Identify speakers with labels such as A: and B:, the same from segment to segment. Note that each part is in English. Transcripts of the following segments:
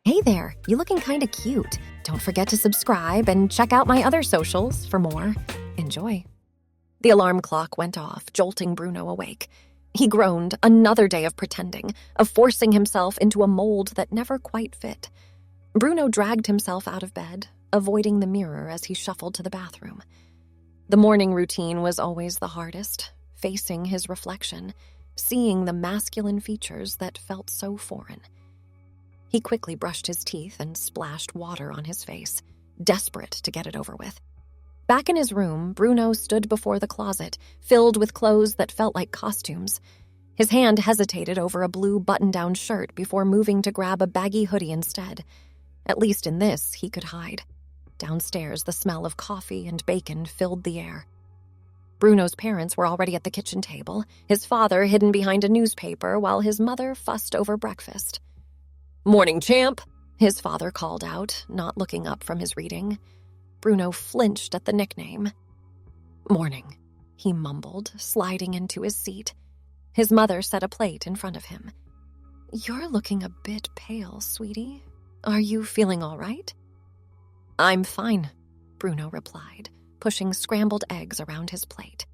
A: Hey there, you looking kinda cute. Don't forget to subscribe and check out my other socials for more. Enjoy. The alarm clock went off, jolting Bruno awake. He groaned, another day of pretending, of forcing himself into a mold that never quite fit. Bruno dragged himself out of bed, avoiding the mirror as he shuffled to the bathroom. The morning routine was always the hardest, facing his reflection, seeing the masculine features that felt so foreign. He quickly brushed his teeth and splashed water on his face, desperate to get it over with. Back in his room, Bruno stood before the closet, filled with clothes that felt like costumes. His hand hesitated over a blue button-down shirt before moving to grab a baggy hoodie instead. At least in this, he could hide. Downstairs, the smell of coffee and bacon filled the air. Bruno's parents were already at the kitchen table, his father hidden behind a newspaper while his mother fussed over breakfast. "Morning, champ," his father called out, not looking up from his reading. Bruno flinched at the nickname. "Morning," he mumbled, sliding into his seat. His mother set a plate in front of him. "You're looking a bit pale, sweetie. Are you feeling all right?" "I'm fine," Bruno replied, pushing scrambled eggs around his plate.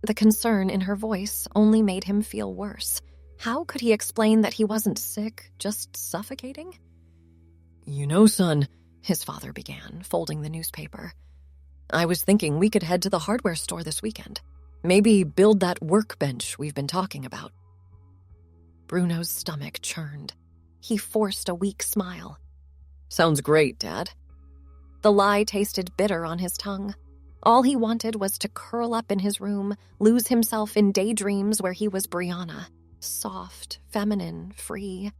A: The concern in her voice only made him feel worse. How could he explain that he wasn't sick, just suffocating? "You know, son," his father began, folding the newspaper, "I was thinking we could head to the hardware store this weekend. Maybe build that workbench we've been talking about." Bruno's stomach churned. He forced a weak smile. "Sounds great, Dad." The lie tasted bitter on his tongue. All he wanted was to curl up in his room, lose himself in daydreams where he was Brianna. Soft, feminine, free.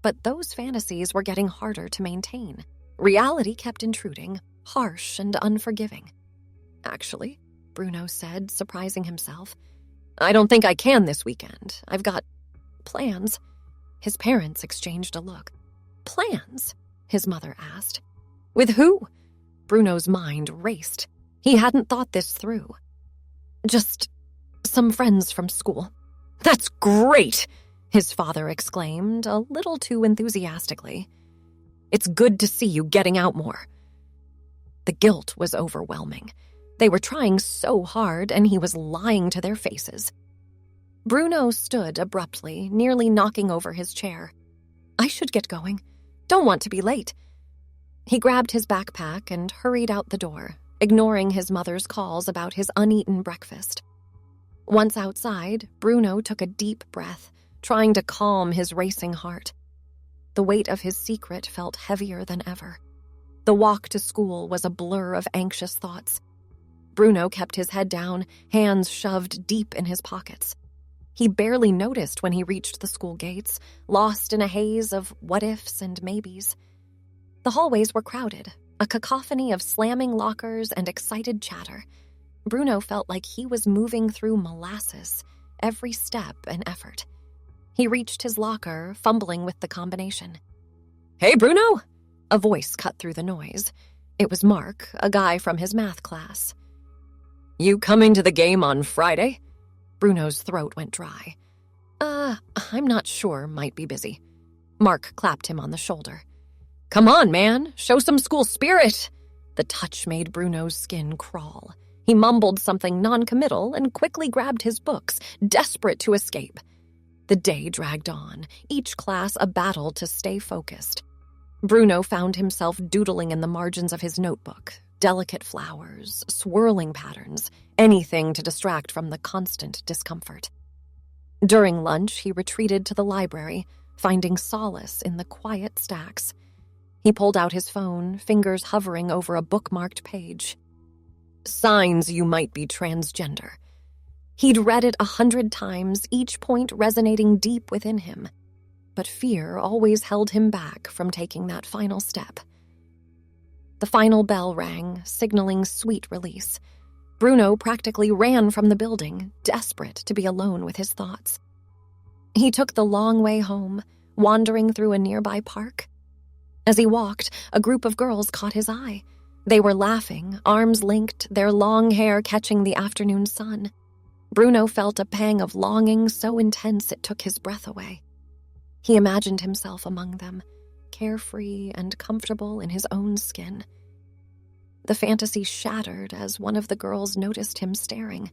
A: But those fantasies were getting harder to maintain. Reality kept intruding, harsh and unforgiving. "Actually," Bruno said, surprising himself, "I don't think I can this weekend. I've got plans." His parents exchanged a look. "Plans?" his mother asked. "With who?" Bruno's mind raced. He hadn't thought this through. "Just some friends from school." "That's great!" his father exclaimed, a little too enthusiastically. "It's good to see you getting out more." The guilt was overwhelming. They were trying so hard, and he was lying to their faces. Bruno stood abruptly, nearly knocking over his chair. "I should get going. Don't want to be late." He grabbed his backpack and hurried out the door, ignoring his mother's calls about his uneaten breakfast. Once outside, Bruno took a deep breath, trying to calm his racing heart. The weight of his secret felt heavier than ever. The walk to school was a blur of anxious thoughts. Bruno kept his head down, hands shoved deep in his pockets. He barely noticed when he reached the school gates, lost in a haze of what-ifs and maybes. The hallways were crowded, a cacophony of slamming lockers and excited chatter. Bruno felt like he was moving through molasses, every step an effort. He reached his locker, fumbling with the combination. "Hey, Bruno!" A voice cut through the noise. It was Mark, a guy from his math class. "You coming to the game on Friday?" Bruno's throat went dry. I'm not sure, might be busy." Mark clapped him on the shoulder. "Come on, man, show some school spirit!" The touch made Bruno's skin crawl. He mumbled something non-committal and quickly grabbed his books, desperate to escape. The day dragged on, each class a battle to stay focused. Bruno found himself doodling in the margins of his notebook, delicate flowers, swirling patterns, anything to distract from the constant discomfort. During lunch, he retreated to the library, finding solace in the quiet stacks. He pulled out his phone, fingers hovering over a bookmarked page. Signs you might be transgender. He'd read it 100 times, each point resonating deep within him. But fear always held him back from taking that final step. The final bell rang, signaling sweet release. Bruno practically ran from the building, desperate to be alone with his thoughts. He took the long way home, wandering through a nearby park. As he walked, a group of girls caught his eye. They were laughing, arms linked, their long hair catching the afternoon sun. Bruno felt a pang of longing so intense it took his breath away. He imagined himself among them, carefree and comfortable in his own skin. The fantasy shattered as one of the girls noticed him staring.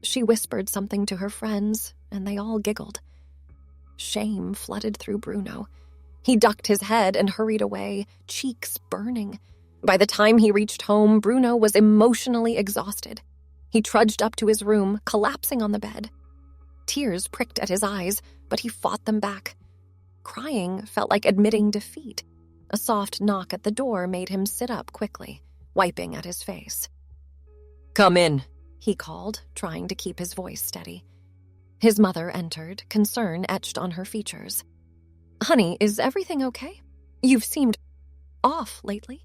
A: She whispered something to her friends, and they all giggled. Shame flooded through Bruno. He ducked his head and hurried away, cheeks burning. By the time he reached home, Bruno was emotionally exhausted. He trudged up to his room, collapsing on the bed. Tears pricked at his eyes, but he fought them back. Crying felt like admitting defeat. A soft knock at the door made him sit up quickly, wiping at his face. "Come in," he called, trying to keep his voice steady. His mother entered, concern etched on her features. "Honey, is everything okay? You've seemed off lately."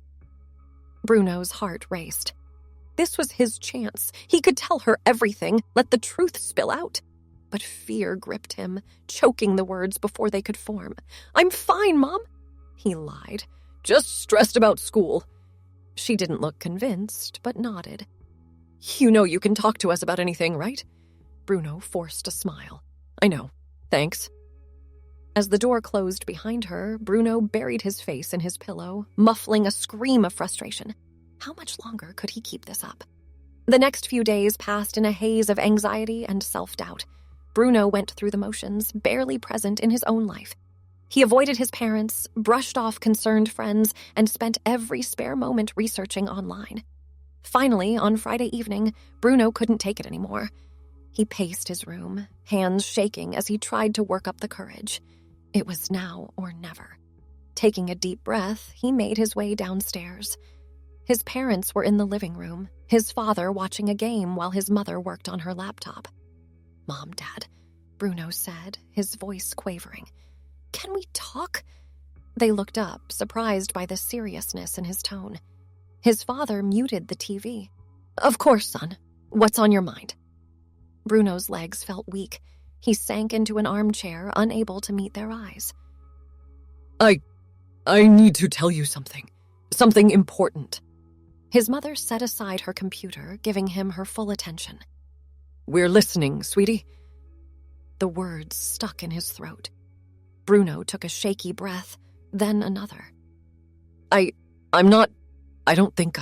A: Bruno's heart raced. This was his chance. He could tell her everything, let the truth spill out. But fear gripped him, choking the words before they could form. "I'm fine, Mom," he lied. "Just stressed about school." She didn't look convinced, but nodded. "You know you can talk to us about anything, right?" Bruno forced a smile. "I know. Thanks." As the door closed behind her, Bruno buried his face in his pillow, muffling a scream of frustration. How much longer could he keep this up? The next few days passed in a haze of anxiety and self-doubt. Bruno went through the motions, barely present in his own life. He avoided his parents, brushed off concerned friends, and spent every spare moment researching online. Finally, on Friday evening, Bruno couldn't take it anymore. He paced his room, hands shaking as he tried to work up the courage. It was now or never. Taking a deep breath, he made his way downstairs. His parents were in the living room, his father watching a game while his mother worked on her laptop. "Mom, Dad," Bruno said, his voice quavering. "Can we talk?" They looked up, surprised by the seriousness in his tone. His father muted the TV. "Of course, son. What's on your mind?" Bruno's legs felt weak. He sank into an armchair, unable to meet their eyes. I need to tell you something. Something important." His mother set aside her computer, giving him her full attention. "We're listening, sweetie." The words stuck in his throat. Bruno took a shaky breath, then another. I don't think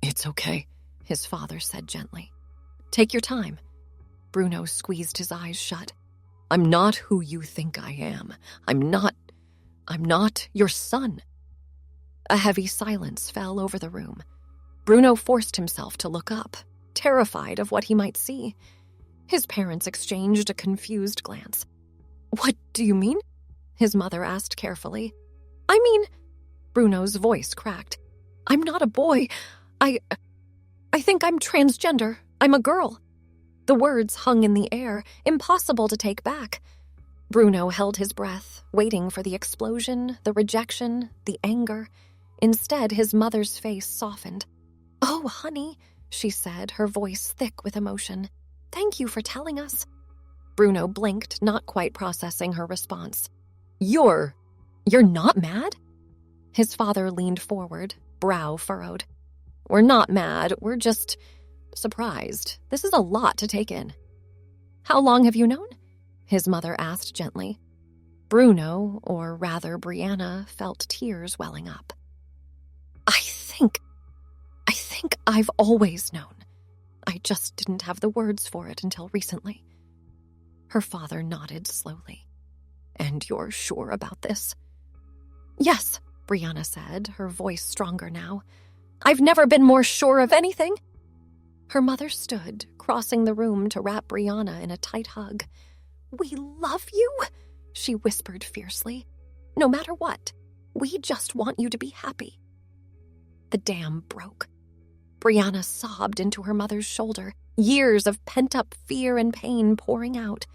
A: It's okay," his father said gently. "Take your time." Bruno squeezed his eyes shut. "I'm not who you think I am. I'm not your son." A heavy silence fell over the room. Bruno forced himself to look up, terrified of what he might see. His parents exchanged a confused glance. "What do you mean?" his mother asked carefully. "I mean," Bruno's voice cracked, "I'm not a boy. I think I'm transgender. I'm a girl." The words hung in the air, impossible to take back. Bruno held his breath, waiting for the explosion, the rejection, the anger. Instead, his mother's face softened. "Oh, honey," she said, her voice thick with emotion. "Thank you for telling us." Bruno blinked, not quite processing her response. You're not mad?" His father leaned forward, brow furrowed. "We're not mad, we're just surprised. This is a lot to take in." "How long have you known?" his mother asked gently. Bruno, or rather Brianna, felt tears welling up. I think I've always known. I just didn't have the words for it until recently." Her father nodded slowly. "And you're sure about this?" "Yes," Brianna said, her voice stronger now. "I've never been more sure of anything." Her mother stood, crossing the room to wrap Brianna in a tight hug. "We love you," she whispered fiercely. "No matter what, we just want you to be happy." The dam broke. Brianna sobbed into her mother's shoulder, years of pent-up fear and pain pouring out.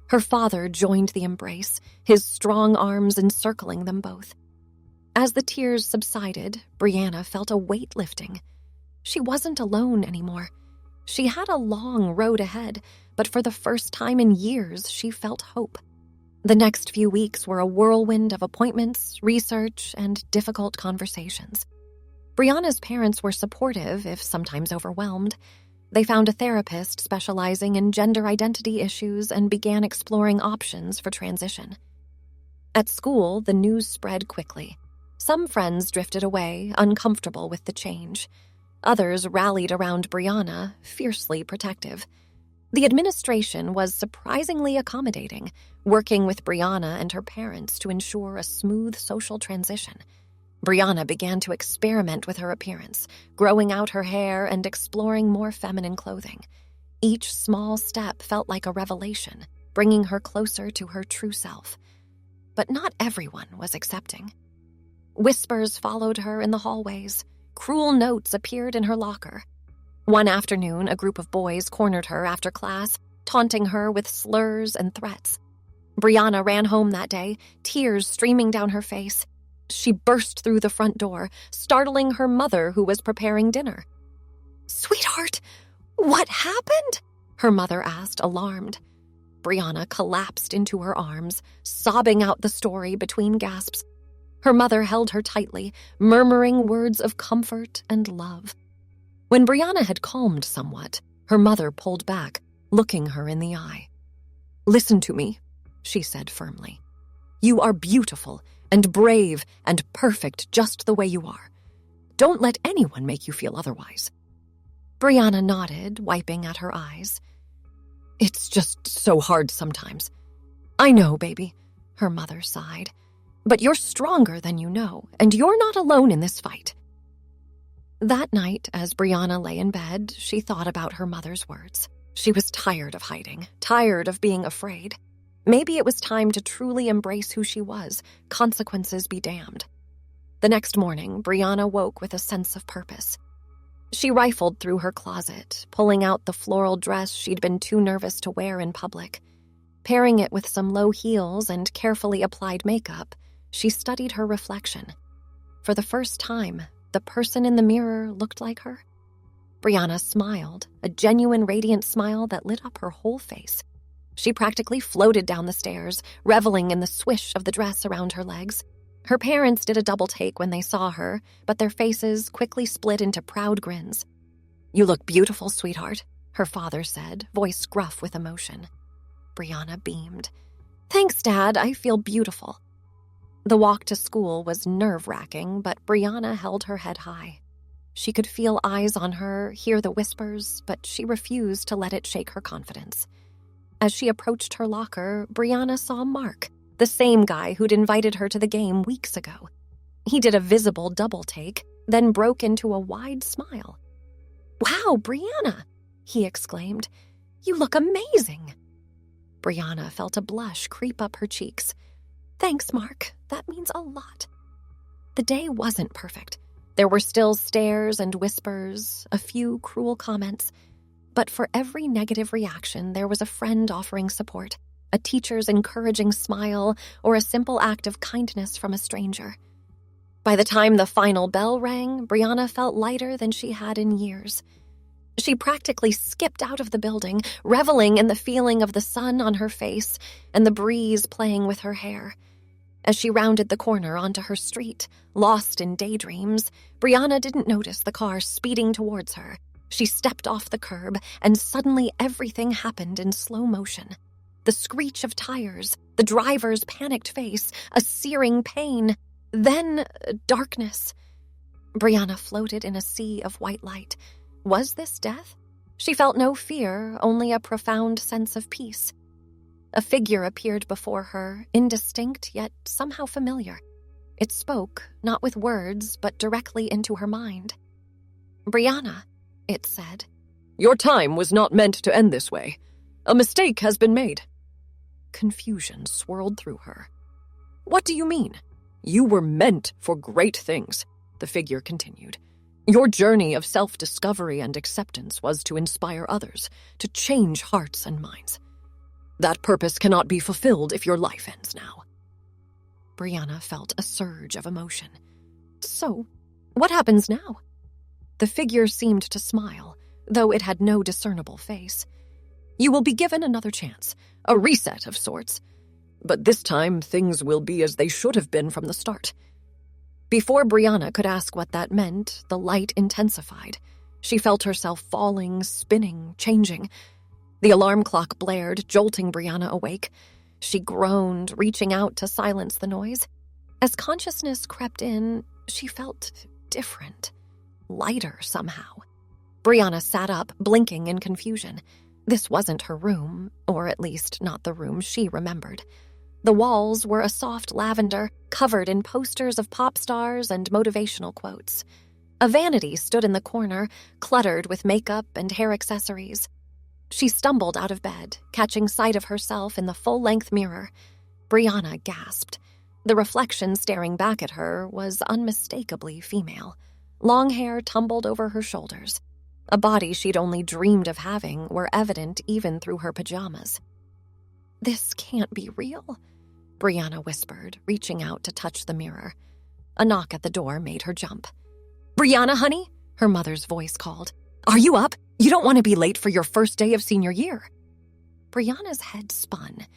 A: Her father joined the embrace, his strong arms encircling them both. As the tears subsided, Brianna felt a weight lifting. She wasn't alone anymore. She had a long road ahead, but for the first time in years, she felt hope. The next few weeks were a whirlwind of appointments, research, and difficult conversations. Brianna's parents were supportive, if sometimes overwhelmed. They found a therapist specializing in gender identity issues and began exploring options for transition. At school, the news spread quickly. Some friends drifted away, uncomfortable with the change. Others rallied around Brianna, fiercely protective. The administration was surprisingly accommodating, working with Brianna and her parents to ensure a smooth social transition. Brianna began to experiment with her appearance, growing out her hair and exploring more feminine clothing. Each small step felt like a revelation, bringing her closer to her true self. But not everyone was accepting. Whispers followed her in the hallways. Cruel notes appeared in her locker. One afternoon, a group of boys cornered her after class, taunting her with slurs and threats. Brianna ran home that day, tears streaming down her face. She burst through the front door, startling her mother, who was preparing dinner. "Sweetheart, what happened?" her mother asked, alarmed. Brianna collapsed into her arms, sobbing out the story between gasps. Her mother held her tightly, murmuring words of comfort and love. When Brianna had calmed somewhat, her mother pulled back, looking her in the eye. "Listen to me," she said firmly. "You are beautiful and brave and perfect just the way you are. Don't let anyone make you feel otherwise." Brianna nodded, wiping at her eyes. "It's just so hard sometimes." "I know, baby," her mother sighed. "But you're stronger than you know, and you're not alone in this fight." That night, as Brianna lay in bed, she thought about her mother's words. She was tired of hiding, tired of being afraid. Maybe it was time to truly embrace who she was, consequences be damned. The next morning, Brianna woke with a sense of purpose. She rifled through her closet, pulling out the floral dress she'd been too nervous to wear in public. Pairing it with some low heels and carefully applied makeup, she studied her reflection. For the first time, the person in the mirror looked like her. Brianna smiled, a genuine radiant smile that lit up her whole face. She practically floated down the stairs, reveling in the swish of the dress around her legs. Her parents did a double take when they saw her, but their faces quickly split into proud grins. "You look beautiful, sweetheart," her father said, voice gruff with emotion. Brianna beamed. "Thanks, Dad, I feel beautiful." The walk to school was nerve-wracking, but Brianna held her head high. She could feel eyes on her, hear the whispers, but she refused to let it shake her confidence. As she approached her locker, Brianna saw Mark, the same guy who'd invited her to the game weeks ago. He did a visible double take, then broke into a wide smile. "Wow, Brianna!" he exclaimed. "You look amazing!" Brianna felt a blush creep up her cheeks. "Thanks, Mark. That means a lot." The day wasn't perfect. There were still stares and whispers, a few cruel comments. But for every negative reaction, there was a friend offering support, a teacher's encouraging smile, or a simple act of kindness from a stranger. By the time the final bell rang, Brianna felt lighter than she had in years. She practically skipped out of the building, reveling in the feeling of the sun on her face and the breeze playing with her hair. As she rounded the corner onto her street, lost in daydreams, Brianna didn't notice the car speeding towards her. She stepped off the curb, and suddenly everything happened in slow motion. The screech of tires, the driver's panicked face, a searing pain, then darkness. Brianna floated in a sea of white light. Was this death? She felt no fear, only a profound sense of peace. A figure appeared before her, indistinct yet somehow familiar. It spoke, not with words, but directly into her mind. "Brianna," it said. "Your time was not meant to end this way. A mistake has been made." Confusion swirled through her. "What do you mean?" "You were meant for great things," the figure continued. "Your journey of self-discovery and acceptance was to inspire others, to change hearts and minds. That purpose cannot be fulfilled if your life ends now." Brianna felt a surge of emotion. "So, what happens now?" The figure seemed to smile, though it had no discernible face. "You will be given another chance, a reset of sorts. But this time, things will be as they should have been from the start." Before Brianna could ask what that meant, the light intensified. She felt herself falling, spinning, changing. The alarm clock blared, jolting Brianna awake. She groaned, reaching out to silence the noise. As consciousness crept in, she felt different, lighter somehow. Brianna sat up, blinking in confusion. This wasn't her room, or at least not the room she remembered. The walls were a soft lavender, covered in posters of pop stars and motivational quotes. A vanity stood in the corner, cluttered with makeup and hair accessories. She stumbled out of bed, catching sight of herself in the full-length mirror. Brianna gasped. The reflection staring back at her was unmistakably female. Long hair tumbled over her shoulders. A body she'd only dreamed of having were evident even through her pajamas. "This can't be real," Brianna whispered, reaching out to touch the mirror. A knock at the door made her jump. "Brianna, honey," her mother's voice called. "Are you up? You don't want to be late for your first day of senior year." Brianna's head spun.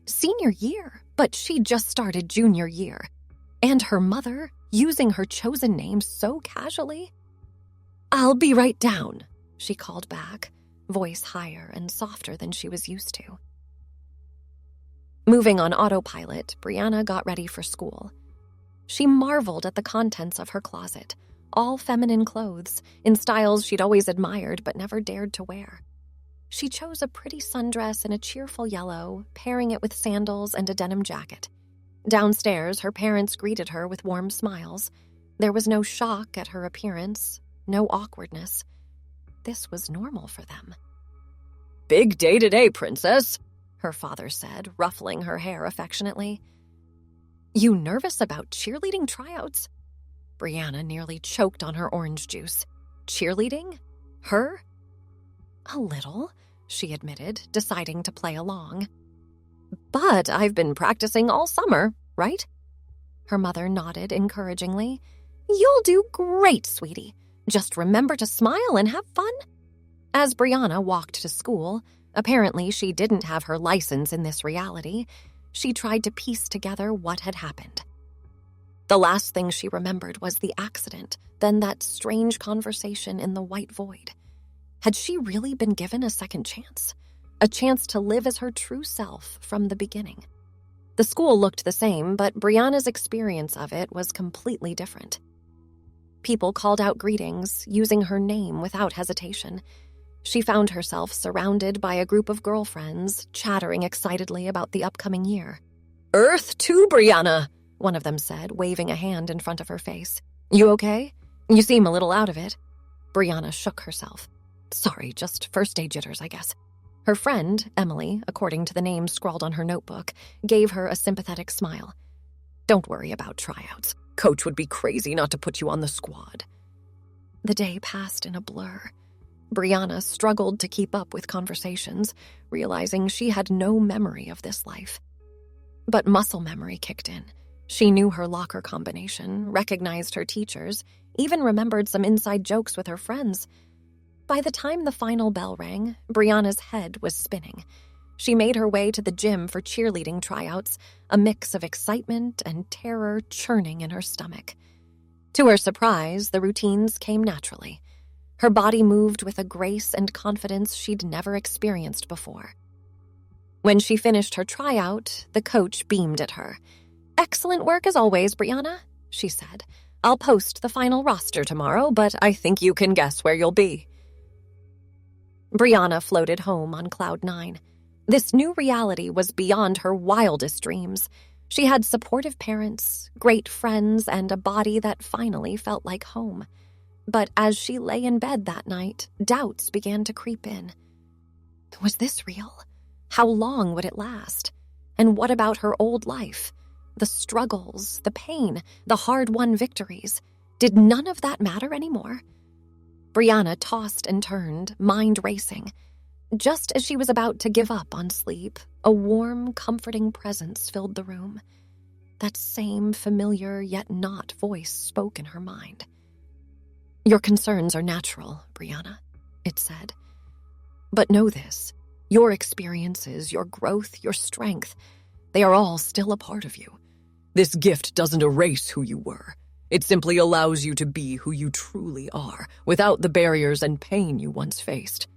A: Senior year? But she'd just started junior year. And her mother, using her chosen name so casually? "I'll be right down," she called back, voice higher and softer than she was used to. Moving on autopilot, Brianna got ready for school. She marveled at the contents of her closet, all feminine clothes, in styles she'd always admired but never dared to wear. She chose a pretty sundress in a cheerful yellow, pairing it with sandals and a denim jacket. Downstairs, her parents greeted her with warm smiles. There was no shock at her appearance, no awkwardness. This was normal for them. "Big day today, princess," her father said, ruffling her hair affectionately. "You nervous about cheerleading tryouts?" Brianna nearly choked on her orange juice. Cheerleading? Her? "A little," she admitted, deciding to play along. "But I've been practicing all summer, right?" Her mother nodded encouragingly. "You'll do great, sweetie. Just remember to smile and have fun." As Brianna walked to school, apparently she didn't have her license in this reality, she tried to piece together what had happened. The last thing she remembered was the accident, then that strange conversation in the white void. Had she really been given a second chance? A chance to live as her true self from the beginning? The school looked the same, but Brianna's experience of it was completely different. People called out greetings, using her name without hesitation. She found herself surrounded by a group of girlfriends, chattering excitedly about the upcoming year. "Earth to Brianna," one of them said, waving a hand in front of her face. "You okay? You seem a little out of it." Brianna shook herself. "Sorry, just first-day jitters, I guess." Her friend, Emily, according to the name scrawled on her notebook, gave her a sympathetic smile. "Don't worry about tryouts. Coach would be crazy not to put you on the squad." The day passed in a blur. Brianna struggled to keep up with conversations, realizing she had no memory of this life. But muscle memory kicked in. She knew her locker combination, recognized her teachers, even remembered some inside jokes with her friends. By the time the final bell rang, Brianna's head was spinning. She made her way to the gym for cheerleading tryouts, a mix of excitement and terror churning in her stomach. To her surprise, the routines came naturally. Her body moved with a grace and confidence she'd never experienced before. When she finished her tryout, the coach beamed at her. "Excellent work as always, Brianna," she said. "I'll post the final roster tomorrow, but I think you can guess where you'll be." Brianna floated home on cloud 9. This new reality was beyond her wildest dreams. She had supportive parents, great friends, and a body that finally felt like home. But as she lay in bed that night, doubts began to creep in. Was this real? How long would it last? And what about her old life? The struggles, the pain, the hard-won victories. Did none of that matter anymore? Brianna tossed and turned, mind racing. Just as she was about to give up on sleep, a warm, comforting presence filled the room. That same familiar yet not voice spoke in her mind. "Your concerns are natural, Brianna," it said. "But know this, your experiences, your growth, your strength, they are all still a part of you. This gift doesn't erase who you were. It simply allows you to be who you truly are, without the barriers and pain you once faced."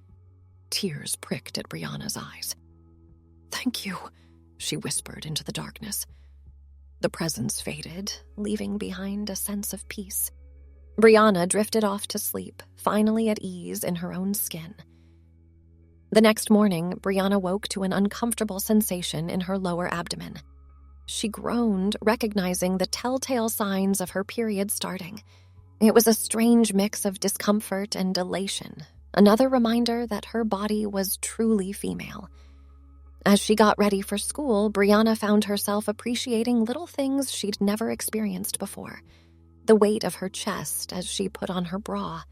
A: Tears pricked at Brianna's eyes. "Thank you," she whispered into the darkness. The presence faded, leaving behind a sense of peace. Brianna drifted off to sleep, finally at ease in her own skin. The next morning, Brianna woke to an uncomfortable sensation in her lower abdomen. She groaned, recognizing the telltale signs of her period starting. It was a strange mix of discomfort and elation, another reminder that her body was truly female. As she got ready for school, Brianna found herself appreciating little things she'd never experienced before. The weight of her chest as she put on her bra,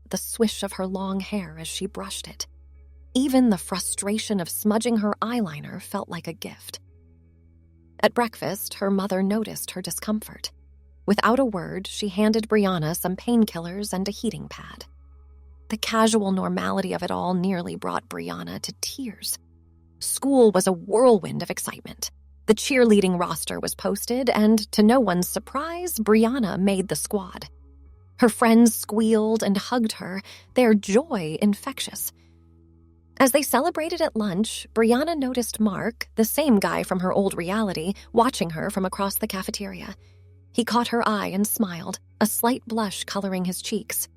A: the swish of her long hair as she brushed it. Even the frustration of smudging her eyeliner felt like a gift. At breakfast, her mother noticed her discomfort. Without a word, she handed Brianna some painkillers and a heating pad. The casual normality of it all nearly brought Brianna to tears. School was a whirlwind of excitement. The cheerleading roster was posted, and to no one's surprise, Brianna made the squad. Her friends squealed and hugged her, their joy infectious. As they celebrated at lunch, Brianna noticed Mark, the same guy from her old reality, watching her from across the cafeteria. He caught her eye and smiled, a slight blush coloring his cheeks.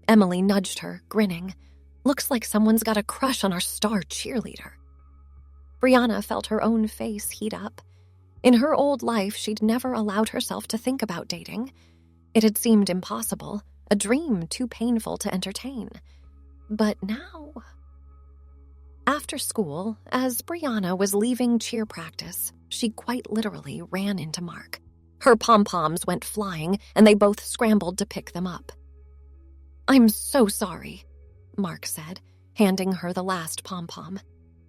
A: Emily nudged her, grinning. "Looks like someone's got a crush on our star cheerleader." Brianna felt her own face heat up. In her old life, she'd never allowed herself to think about dating. It had seemed impossible, a dream too painful to entertain. But now... After school, as Brianna was leaving cheer practice, she quite literally ran into Mark. Her pom-poms went flying, and they both scrambled to pick them up. "I'm so sorry," Mark said, handing her the last pom-pom.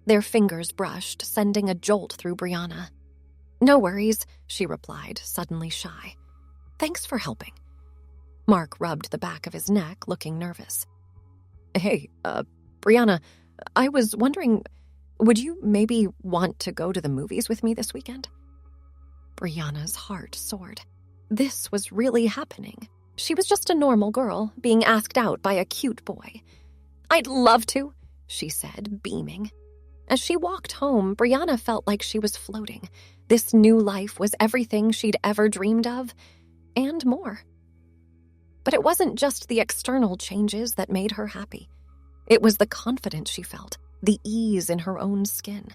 A: Their fingers brushed, sending a jolt through Brianna. "No worries," she replied, suddenly shy. "Thanks for helping." Mark rubbed the back of his neck, looking nervous. "Hey, Brianna, I was wondering, would you maybe want to go to the movies with me this weekend?" Brianna's heart soared. This was really happening. She was just a normal girl, being asked out by a cute boy. "I'd love to," she said, beaming. As she walked home, Brianna felt like she was floating. This new life was everything she'd ever dreamed of, and more. But it wasn't just the external changes that made her happy. It was the confidence she felt, the ease in her own skin.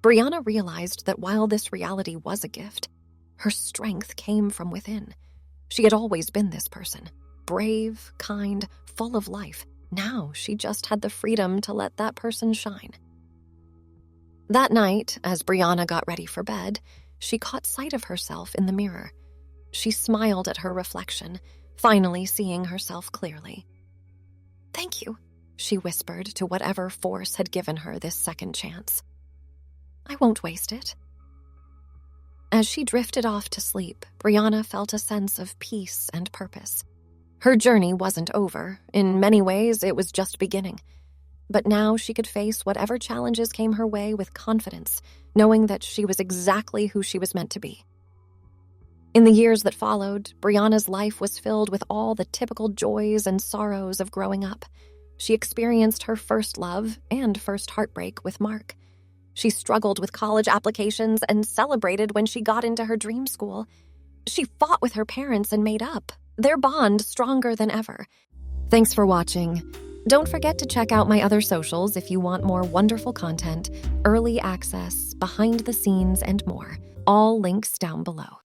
A: Brianna realized that while this reality was a gift, her strength came from within. She had always been this person, brave, kind, full of life. Now she just had the freedom to let that person shine. That night, as Brianna got ready for bed, she caught sight of herself in the mirror. She smiled at her reflection, finally seeing herself clearly. "Thank you," she whispered to whatever force had given her this second chance. "I won't waste it." As she drifted off to sleep, Brianna felt a sense of peace and purpose. Her journey wasn't over. In many ways, it was just beginning. But now she could face whatever challenges came her way with confidence, knowing that she was exactly who she was meant to be. In the years that followed, Brianna's life was filled with all the typical joys and sorrows of growing up. She experienced her first love and first heartbreak with Mark. She struggled with college applications and celebrated when she got into her dream school. She fought with her parents and made up, their bond stronger than ever. Thanks for watching. Don't forget to check out my other socials if you want more wonderful content, early access, behind the scenes, and more. All links down below.